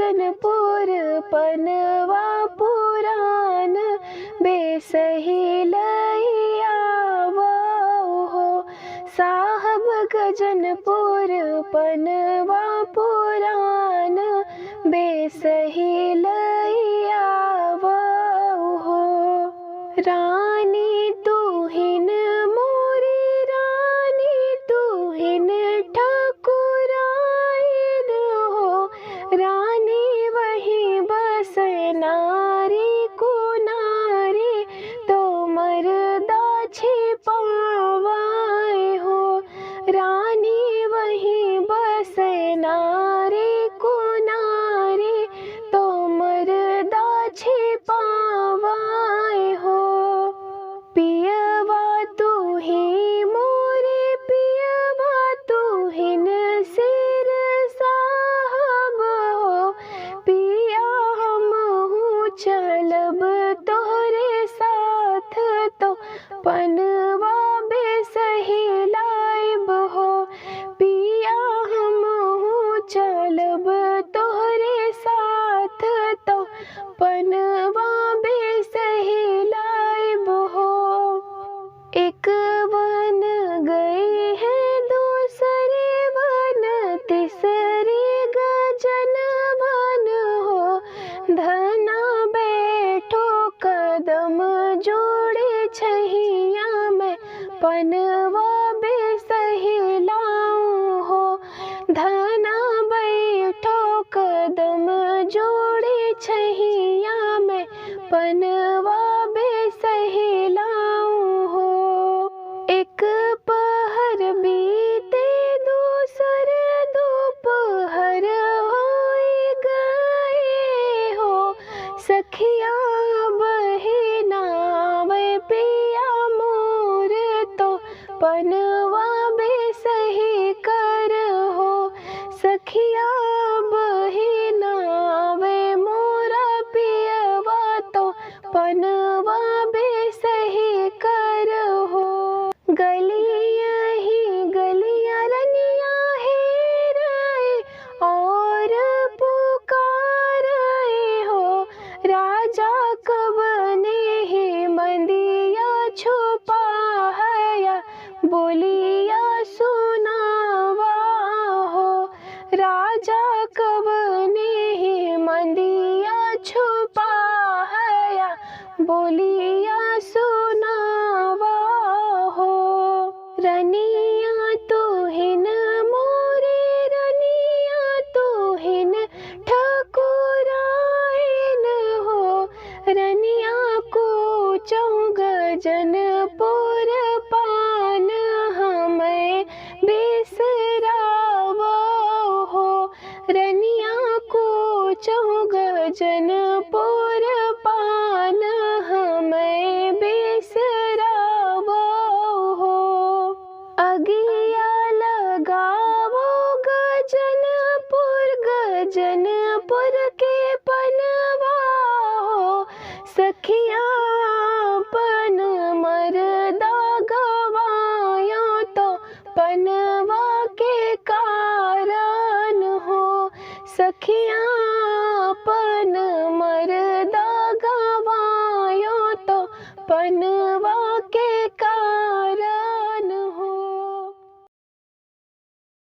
गजनपुर पनवा पुराण बेसही लैया हो। साहब गजनपुर पनवा पुराण बेसही लैया हो। रानी तुहिन मोरी रानी तुहिन ठकुराइन हो। रानी वही बस नारी को नारी तो मर्दा छिपावाए हो। रानी वही बस नारी को नारी तो मर्दा छिपावाए हो। पियवा तू ही मोरे पियवा तू हिन सिर साहब हो। पिया हम हूँ चलब तोहरे साथ तो पनवा बेसही लाइब हो। पिया हम हूँ चलब तोहरे साथ तो पनवा बेसही लाइब हो। एक वन गई है दूसरे वन तीसरी गजन वन हो। धना बैठो कदम जोड़े छहिया में पनवा बेसही लाऊं हो। धना बैठो कदम जोड़े छहिया में पनवा बेसही लाऊं हो। एक पहर बीते दूसर दोपहर होई गए हो। सखिया बहिनावे पिया मोर तो पनवा बेसही कर हो। सखिया बहिनावे मोरा पियवा तो पनवा बेसही कर हो। गलियां ही गलियां रनिया हेराए और पुकारे हो। राजा कब ने ही मंदिया छुपा है या बोलिया सुनावा हो। राजा कब ने ही मंदिया छुपा है या बोलिया सुनावा हो। रनिया तुहिन मोरे रनिया तुहिन ठकुराइन हो। रनिया को चौं गजनपुर पान हमें बिसरावा हो। रनिया को चौं गजनपुर पान हमें बिसरावा हो। अगिया लगावो गजनपुर गजनपुर के पनवा हो। सखिया पन मर्दा गवायो तो पनवा के कारण हो। सखिया पन मर्दा गवायो तो पनवा के कारण